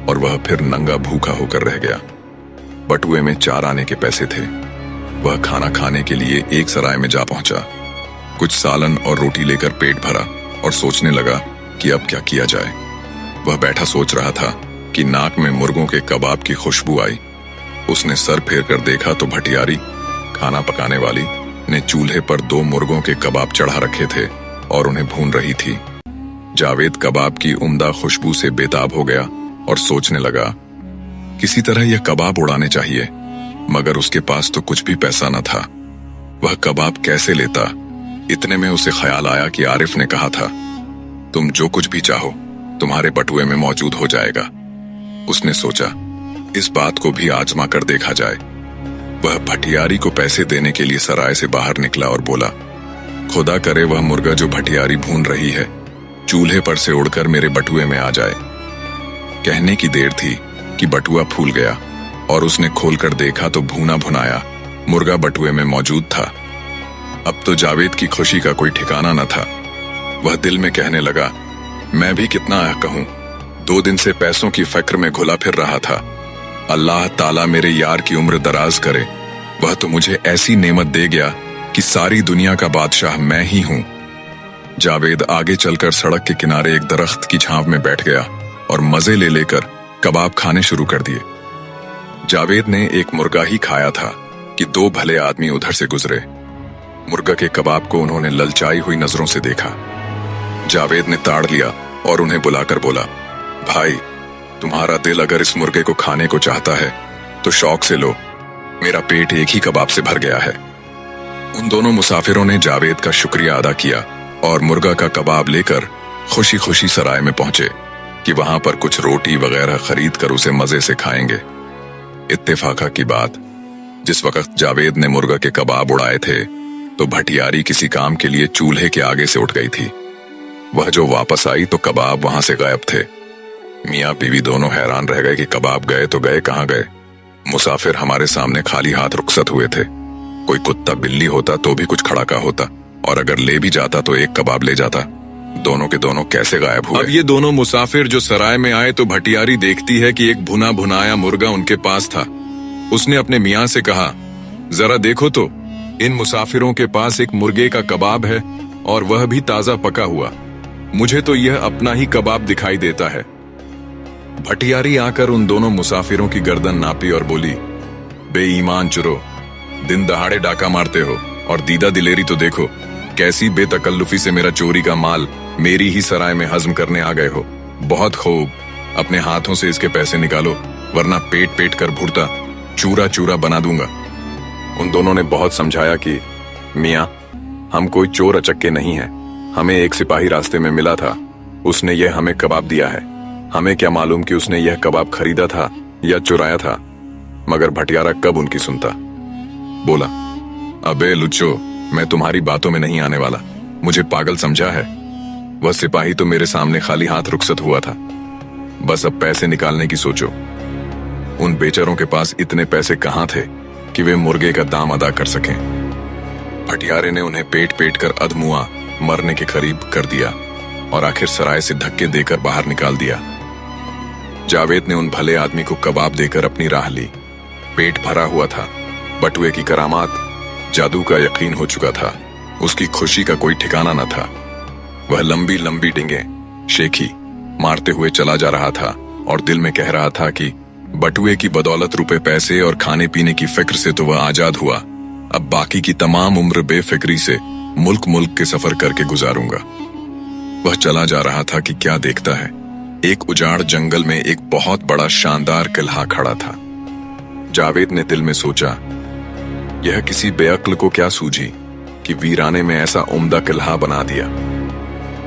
और वह फिर नंगा भूखा होकर रह गया। बटुए में 4 आने के पैसे थे। वह खाना खाने के लिए एक सराय में जा पहुंचा। कुछ सालन और रोटी लेकर पेट भरा और सोचने लगा कि अब क्या किया जाए। वह बैठा सोच रहा था कि नाक में मुर्गों के कबाब की खुशबू आई। उसने सर फेर कर देखा तो भटियारी, खाना पकाने वाली, ने चूल्हे पर 2 मुर्गों के कबाब चढ़ा रखे थे और उन्हें भून रही थी। जावेद कबाब की उम्दा खुशबू से बेताब हो गया और सोचने लगा, किसी तरह यह कबाब उड़ाने चाहिए, मगर उसके पास तो कुछ भी पैसा न था। वह कबाब कैसे लेता? इतने में उसे ख्याल आया कि आरिफ ने कहा था, तुम जो कुछ भी चाहो तुम्हारे बटुए में मौजूद हो जाएगा। उसने सोचा, इस बात को भी आजमा कर देखा जाए। वह भटियारी को पैसे देने के लिए सराय से बाहर निकला और बोला, खुदा करे वह मुर्गा जो भटियारी भून रही है चूल्हे पर से उड़कर मेरे बटुए में आ जाए। कहने की देर थी कि बटुआ फूल गया और उसने खोलकर देखा तो भूना भुनाया मुर्गा बटुए में मौजूद था। अब तो जावेद की खुशी का कोई ठिकाना न था। वह दिल में कहने लगा, मैं भी कितना कहूं, 2 दिन से पैसों की फिक्र में घुला फिर रहा था। अल्लाह ताला मेरे यार की उम्र दराज करे। वह तो मुझे ऐसी नेमत दे गया कि सारी दुनिया का बादशाह मैं ही हूं। जावेद आगे चलकर सड़क के किनारे एक दरख्त की छांव में बैठ गया और मजे ले लेकर कबाब खाने शुरू कर दिए। जावेद ने एक मुर्गा ही खाया था कि 2 भले आदमी उधर से गुजरे। मुर्गा के कबाब को उन्होंने ललचाई हुई नजरों से देखा। जावेद ने ताड़ लिया और उन्हें बुलाकर बोला, भाई, तुम्हारा दिल अगर इस मुर्गे को खाने को चाहता है तो शौक से लो, मेरा पेट एक ही कबाब से भर गया है। उन दोनों मुसाफिरों ने जावेद का शुक्रिया अदा किया और मुर्गा का कबाब लेकर खुशी खुशी सराय में पहुंचे कि वहां पर कुछ रोटी वगैरह खरीद कर उसे मजे से खाएंगे। इत्तेफाका की बात, जिस वक्त जावेद ने मुर्गा के कबाब उड़ाए थे तो भटियारी किसी काम के लिए चूल्हे के आगे से उठ गई थी। वह जो वापस आई तो कबाब वहां से गायब थे। मियाँ बीवी दोनों हैरान रह गए कि कबाब गए तो गए कहाँ गए। मुसाफिर हमारे सामने खाली हाथ रुखसत हुए थे। कोई कुत्ता बिल्ली होता तो भी कुछ खड़ाका होता, और अगर ले भी जाता तो एक कबाब ले जाता। दोनों के दोनों कैसे गायब हुए? अब ये दोनों मुसाफिर जो सराय में आए तो भटियारी देखती है कि एक भुना भुनाया मुर्गा उनके पास था। उसने अपने मियाँ से कहा, जरा देखो तो, इन मुसाफिरों के पास एक मुर्गे का कबाब है और वह भी ताजा पका हुआ। मुझे तो यह अपना ही कबाब दिखाई देता है। भटियारी आकर उन दोनों मुसाफिरों की गर्दन नापी और बोली, बेईमान चुरो, दिन दहाड़े डाका मारते हो और दीदा दिलेरी तो देखो, कैसी बेतकल्लुफी से मेरा चोरी का माल मेरी ही सराय में हजम करने आ गए हो। बहुत खूब, अपने हाथों से इसके पैसे निकालो, वरना पेट पेट कर भुरता चूरा चूरा बना दूंगा। उन दोनों ने बहुत समझाया कि मियाँ, हम कोई चोर अचक्के नहीं हैं। हमें एक सिपाही रास्ते में मिला था, उसने यह हमें कबाब दिया है। हमें क्या मालूम कि उसने यह कबाब खरीदा था या चुराया था। मगर भटियारा कब उनकी सुनता। बोला, अबे लुच्चो, मैं तुम्हारी बातों में नहीं आने वाला। मुझे पागल समझा है? वह सिपाही तो मेरे सामने खाली हाथ रुखसत हुआ था। बस अब पैसे निकालने की सोचो। उन बेचारों के पास इतने पैसे कहाँ थे कि वे मुर्गे का दाम अदा कर सकें। भटियारे ने उन्हें पेट पेट कर अधमुआ मरने के करीब कर दिया और आखिर सराय से धक्के देकर बाहर निकाल दिया। जावेद ने उन भले आदमी को कबाब देकर अपनी राह ली। पेट भरा हुआ था, बटुए की करामात, जादू का यकीन हो चुका था। उसकी खुशी का कोई ठिकाना न था। वह लंबी लंबी डिंगें शेखी मारते हुए चला जा रहा था और दिल में कह रहा था कि बटुए की बदौलत रुपए पैसे और खाने पीने की फिक्र से तो वह आजाद हुआ। अब बाकी की तमाम उम्र बेफिक्री से मुल्क मुल्क के सफर करके गुजारूंगा। वह चला जा रहा था कि क्या देखता है, एक उजाड़ जंगल में एक बहुत बड़ा शानदार किला खड़ा था। जावेद ने दिल में सोचा, यह किसी बेअक्ल को क्या सूझी कि वीराने में ऐसा उम्दा किला बना दिया।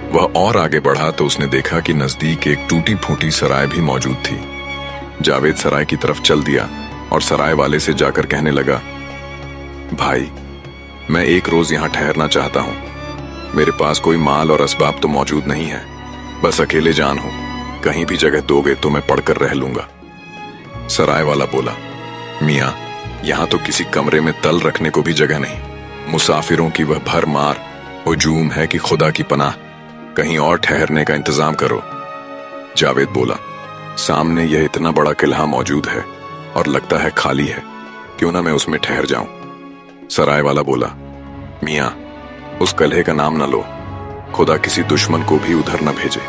वह और आगे बढ़ा तो उसने देखा कि नजदीक एक टूटी फूटी सराय भी मौजूद थी। जावेद सराय की तरफ चल दिया और सराय वाले से जाकर कहने लगा, भाई, मैं एक रोज यहां ठहरना चाहता हूं। मेरे पास कोई माल और असबाब तो मौजूद नहीं है, बस अकेले जान हूं। कहीं भी जगह दोगे तो मैं पढ़कर रह लूंगा। सराय वाला बोला, मियाँ, यहाँ तो किसी कमरे में तल रखने को भी जगह नहीं। मुसाफिरों की वह भरमार हुजूम है कि खुदा की पनाह, कहीं और ठहरने का इंतजाम करो। जावेद बोला, सामने यह इतना बड़ा किला मौजूद है और लगता है खाली है, क्यों ना मैं उसमें ठहर जाऊं। सराय वाला बोला, मियाँ, उस किले का नाम न लो, खुदा किसी दुश्मन को भी उधर न भेजे।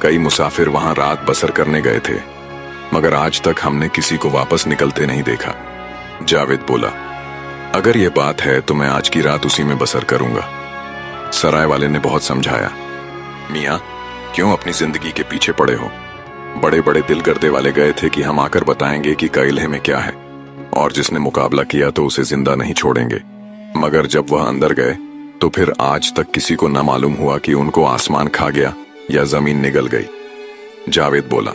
कई मुसाफिर वहां रात बसर करने गए थे, मगर आज तक हमने किसी को वापस निकलते नहीं देखा। जावेद बोला, अगर यह बात है तो मैं आज की रात उसी में बसर करूंगा। सराय वाले ने बहुत समझाया, मियाँ, क्यों अपनी जिंदगी के पीछे पड़े हो? बड़े बड़े दिल गर्दे वाले गए थे कि हम आकर बताएंगे कि किले में क्या है, और जिसने मुकाबला किया तो उसे जिंदा नहीं छोड़ेंगे। मगर जब वह अंदर गए तो फिर आज तक किसी को न मालूम हुआ कि उनको आसमान खा गया या जमीन निगल गई। जावेद बोला,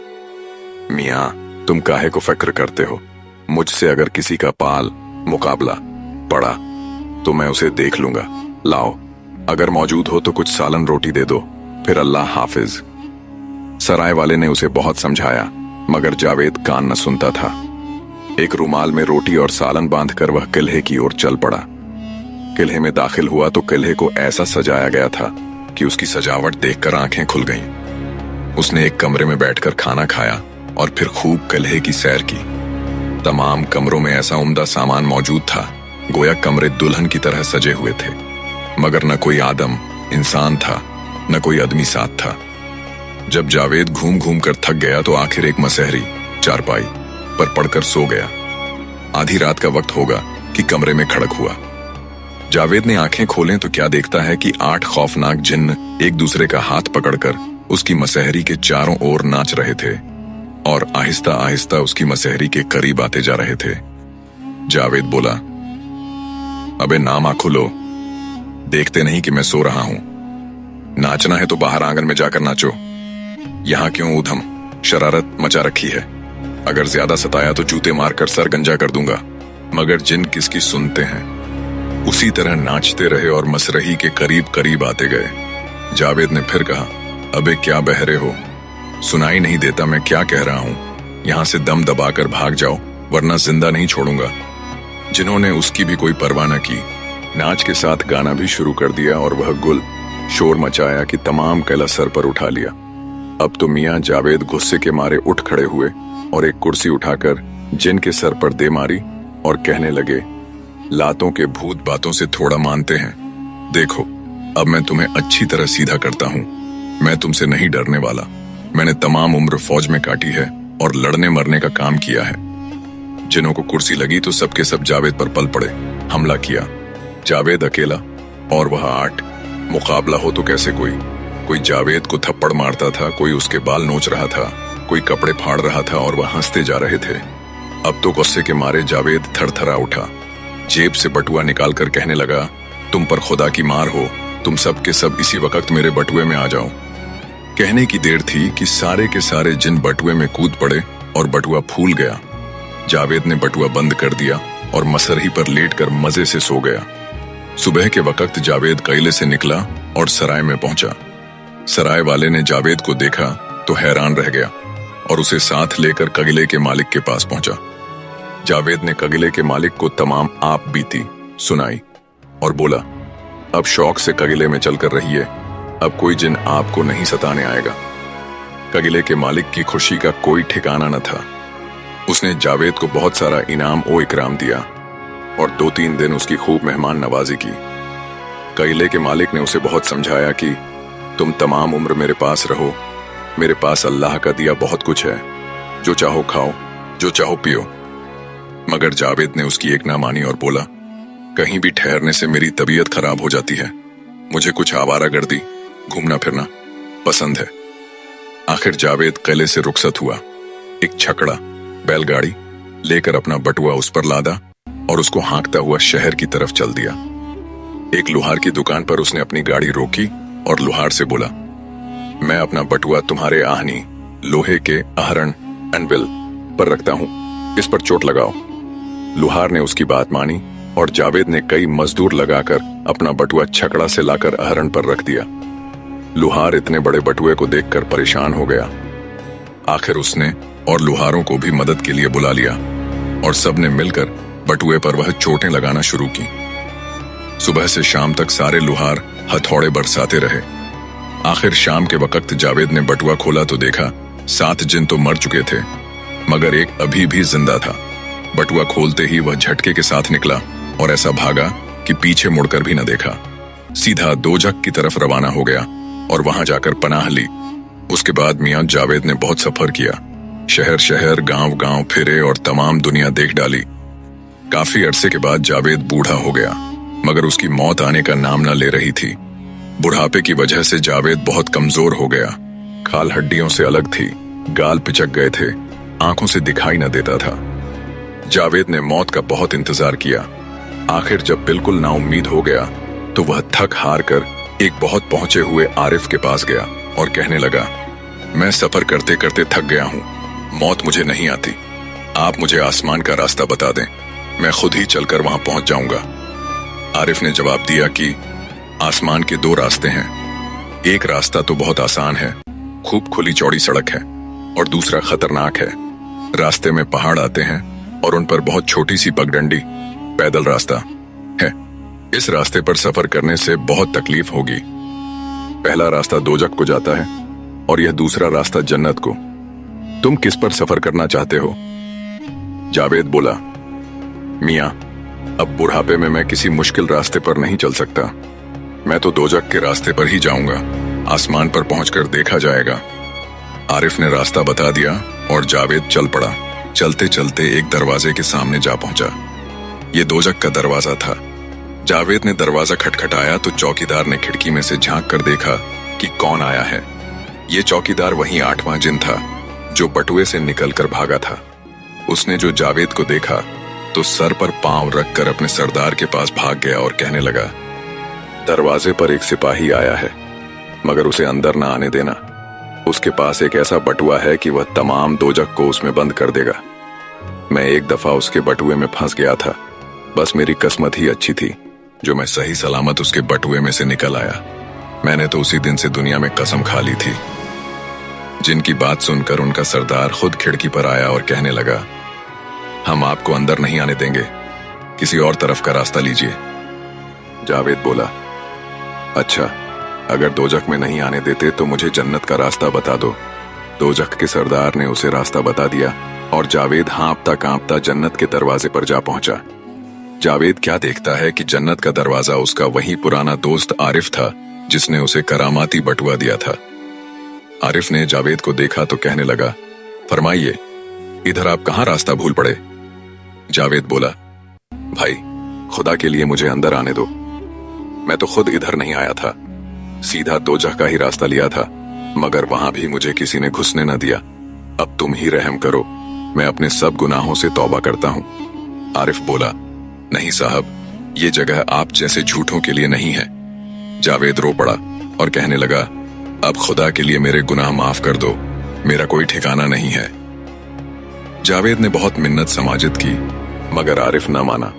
मियाँ, तुम काहे को फिक्र करते हो? मुझसे अगर किसी का पाल मुकाबला पड़ा तो मैं उसे देख लूंगा। लाओ, अगर मौजूद हो तो कुछ सालन रोटी दे दो, फिर अल्लाह हाफिज। सराय वाले ने उसे बहुत समझाया, मगर जावेद कान न सुनता था। एक रुमाल में रोटी और सालन बांधकर वह किले की ओर चल पड़ा। किले में दाखिल हुआ तो किले को ऐसा सजाया गया था कि उसकी सजावट देखकर आंखें खुल गईं। उसने एक कमरे में बैठकर खाना खाया और फिर खूब किले की सैर की। तमाम कमरों में ऐसा उम्दा सामान मौजूद था, गोया कमरे दुल्हन की तरह सजे हुए थे। मगर न कोई आदम इंसान था, न कोई आदमी साथ था। जब जावेद घूम घूम कर थक गया तो आखिर एक मसहरी चारपाई पर पड़कर सो गया। आधी रात का वक्त होगा कि कमरे में खड़क हुआ। जावेद ने आंखें खोलें तो क्या देखता है कि 8 खौफनाक जिन्न एक दूसरे का हाथ पकड़कर उसकी मसहरी के चारों ओर नाच रहे थे और आहिस्ता आहिस्ता उसकी मसहरी के करीब आते जा रहे थे। जावेद बोला, अबे नाम आंख खोलो, देखते नहीं कि मैं सो रहा हूं? नाचना है तो बाहर आंगन में जाकर नाचो। यहां क्यों उधम शरारत मचा रखी है? अगर ज्यादा सताया तो जूते मारकर सर गंजा कर दूंगा। मगर जिन किसकी सुनते हैं। उसी तरह नाचते रहे और मसरही के करीब करीब आते गए। जावेद ने फिर कहा, अबे क्या बहरे हो? सुनाई नहीं देता मैं क्या कह रहा हूं? यहां से दम दबाकर भाग जाओ, वरना जिंदा नहीं छोड़ूंगा। जिन्होंने उसकी भी कोई परवाह न की। नाच के साथ गाना भी शुरू कर दिया और वह गुल शोर मचाया कि तमाम कैला सर पर उठा लिया। अब तो मियां जावेद गुस्से के मारे उठ खड़े हुए और एक कुर्सी उठाकर जिन के सर पर दे मारी और कहने लगे, लातों के भूत बातों से थोड़ा मानते हैं। देखो, अब मैं तुम्हें अच्छी तरह सीधा करता हूँ। मैं तुमसे नहीं डरने वाला। मैंने तमाम उम्र फौज में काटी है और लड़ने मरने का काम किया है। जिनों को कुर्सी लगी तो सबके सब जावेद पर पल पड़े, हमला किया। जावेद अकेला और वह 8। मुकाबला हो तो कैसे कोई जावेद को थप्पड़ मारता था, कोई उसके बाल नोच रहा था, कोई कपड़े फाड़ रहा था और वह हंसते जा रहे थे। अब तो गुस्से के मारे जावेद थरथरा उठा। जेब से बटुआ निकालकर कहने लगा, तुम पर खुदा की मार हो, तुम सब के सब इसी वक्त मेरे बटुए में आ जाओ। कहने की देर थी कि सारे के सारे जिन बटुए में कूद पड़े और बटुआ फूल गया। जावेद ने बटुआ बंद कर दिया और मसरही पर लेटकर मजे से सो गया। सुबह के वक्त जावेद किले से निकला और सराय में पहुंचा। सराय वाले ने जावेद को देखा तो हैरान रह गया और उसे साथ लेकर किले के मालिक के पास पहुंचा। जावेद ने किले के मालिक को तमाम आप बीती सुनाई और बोला, अब शौक से किले में चलकर रहिए, अब कोई जिन आपको नहीं सताने आएगा। किले के मालिक की खुशी का कोई ठिकाना न था। उसने जावेद को बहुत सारा इनाम ओ इकराम दिया और 2-3 दिन उसकी खूब मेहमान नवाजी की। किले के मालिक ने उसे बहुत समझाया कि तुम तमाम उम्र मेरे पास रहो, मेरे पास अल्लाह का दिया बहुत कुछ है, जो चाहो खाओ, जो चाहो पियो। मगर जावेद ने उसकी एक ना मानी और बोला, कहीं भी ठहरने से मेरी तबीयत खराब हो जाती है। मुझे कुछ आवारागर्दी, घूमना फिरना पसंद है। आखिर जावेद किले से रुखसत हुआ। एक छकड़ा बैलगाड़ी लेकर अपना बटुआ उस पर लादा और उसको हाँकता हुआ शहर की तरफ चल दिया। एक लुहार की दुकान पर उसने अपनी गाड़ी रोकी और लुहार से बोला, मैं अपना बटुआ तुम्हारे आहनी लोहे के आहरण एनविल पर रखता हूं, इस पर चोट लगाओ। लुहार ने उसकी बात मानी और जावेद ने कई मजदूर लगाकर अपना बटुआ छकड़ा से लाकर आहरण पर रख दिया। लुहार इतने बड़े बटुए को देखकर परेशान हो गया। आखिर उसने और लुहारों को भी मदद के लिए बुला लिया और सबने मिलकर बटुए पर वह चोटें लगाना शुरू की। सुबह से शाम तक सारे लुहार हथौड़े बरसाते रहे। आखिर शाम के वक्त जावेद ने बटुआ खोला तो देखा 7 जिन तो मर चुके थे, मगर एक अभी भी जिंदा था। बटुआ खोलते ही वह झटके के साथ निकला और ऐसा भागा कि पीछे मुड़कर भी न देखा। सीधा दोजख की तरफ रवाना हो गया और वहां जाकर पनाह ली। उसके बाद मियां जावेद ने बहुत सफर किया, शहर शहर गांव गांव फिरे और तमाम दुनिया देख डाली। काफी अरसे के बाद जावेद बूढ़ा हो गया, मगर उसकी मौत आने का नाम न ले रही थी। बुढ़ापे की वजह से जावेद बहुत कमजोर हो गया। खाल हड्डियों से अलग थी, गाल पिचक गए थे, आंखों से दिखाई न देता था। जावेद ने मौत का बहुत इंतजार किया। आखिर जब बिल्कुल नाउम्मीद हो गया तो वह थक हार कर एक बहुत पहुंचे हुए आरिफ के पास गया और कहने लगा, मैं सफर करते करते थक गया हूं, मौत मुझे नहीं आती, आप मुझे आसमान का रास्ता बता दें, मैं खुद ही चलकर वहां पहुंच जाऊंगा। आरिफ ने जवाब दिया कि आसमान के 2 रास्ते हैं, एक रास्ता तो बहुत आसान है, खूब खुली चौड़ी सड़क है, और दूसरा खतरनाक है। रास्ते में पहाड़ आते हैं और उन पर बहुत छोटी सी पगडंडी पैदल रास्ता है। इस रास्ते पर सफर करने से बहुत तकलीफ होगी। पहला रास्ता दोजख को जाता है और यह दूसरा रास्ता जन्नत को। तुम किस पर सफर करना चाहते हो? जावेद बोला, मियां, अब बुढ़ापे में मैं किसी मुश्किल रास्ते पर नहीं चल सकता, मैं तो दोजख के रास्ते पर ही जाऊंगा, आसमान पर पहुंचकर देखा जाएगा। आरिफ ने रास्ता बता दिया और जावेद चल पड़ा। चलते चलते एक दरवाजे के सामने जा पहुंचा। ये दोजख का दरवाजा था। जावेद ने दरवाजा खटखटाया तो चौकीदार ने खिड़की में से झांक कर देखा कि कौन आया है। ये चौकीदार वही 8वां जिन था जो बटुए से निकलकर भागा था। उसने जो जावेद को देखा तो सर पर पांव रखकर अपने सरदार के पास भाग गया और कहने लगा, दरवाजे पर एक सिपाही आया है, मगर उसे अंदर ना आने देना। उसके पास एक ऐसा बटुआ है कि वह तमाम दोजख को उसमें बंद कर देगा। मैं एक दफा उसके बटुए में फंस गया था, बस मेरी किस्मत ही अच्छी थी जो मैं सही सलामत उसके बटुए में से निकल आया। मैंने तो उसी दिन से दुनिया में कसम खा ली थी। जिनकी बात सुनकर उनका सरदार खुद खिड़की पर आया और कहने लगा, हम आपको अंदर नहीं आने देंगे, किसी और तरफ का रास्ता लीजिए। जावेद बोला, अच्छा, अगर दोजख में नहीं आने देते तो मुझे जन्नत का रास्ता बता दो। दोजख के सरदार ने उसे रास्ता बता दिया और जावेद हाँफता कांपता जन्नत के दरवाजे पर जा पहुंचा। जावेद क्या देखता है कि जन्नत का दरवाजा उसका वही पुराना दोस्त आरिफ था जिसने उसे करामाती बटुआ दिया था। आरिफ ने जावेद को देखा तो कहने लगा, फरमाइए, इधर आप कहाँ रास्ता भूल पड़े? जावेद बोला, भाई, खुदा के लिए मुझे अंदर आने दो। मैं तो खुद इधर नहीं आया था, सीधा दोजख का ही रास्ता लिया था, मगर वहां भी मुझे किसी ने घुसने न दिया। अब तुम ही रहम करो, मैं अपने सब गुनाहों से तौबा करता हूं। आरिफ बोला, नहीं साहब, ये जगह आप जैसे झूठों के लिए नहीं है। जावेद रो पड़ा और कहने लगा, अब खुदा के लिए मेरे गुनाह माफ कर दो, मेरा कोई ठिकाना नहीं है। जावेद ने बहुत मिन्नत समाजित की, मगर आरिफ न माना।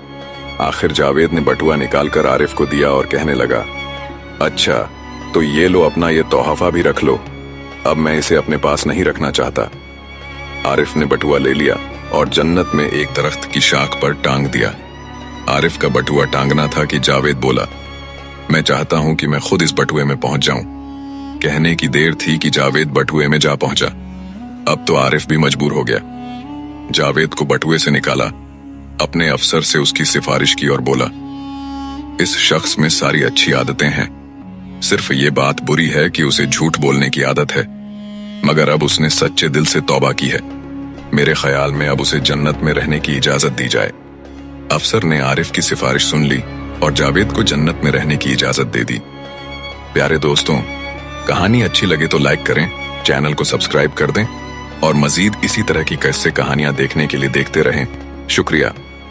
आखिर जावेद ने बटुआ निकालकर आरिफ को दिया और कहने लगा, अच्छा, तो ये लो, अपना ये तोहफा भी रख लो, अब मैं इसे अपने पास नहीं रखना चाहता। आरिफ ने बटुआ ले लिया और जन्नत में एक दरख्त की शाख पर टांग दिया। आरिफ का बटुआ टांगना था कि जावेद बोला, मैं चाहता हूं कि मैं खुद इस बटुए में पहुंच जाऊं। कहने की देर थी कि जावेद बटुए में जा पहुंचा। अब तो आरिफ भी मजबूर हो गया। जावेद को बटुए से निकाला, अपने अफसर से उसकी सिफारिश की और बोला, इस शख्स में सारी अच्छी आदतें हैं, सिर्फ ये बात बुरी है कि उसे झूठ बोलने की आदत है, मगर अब उसने सच्चे दिल से तौबा की है। मेरे ख्याल में अब उसे जन्नत में रहने की इजाजत दी जाए। अफसर ने आरिफ की सिफारिश सुन ली और जावेद को जन्नत में रहने की इजाजत दे दी। प्यारे दोस्तों, कहानी अच्छी लगे तो लाइक करें, चैनल को सब्सक्राइब कर दें और मजीद इसी तरह की किस्से कहानियां देखने के लिए देखते रहें। शुक्रिया।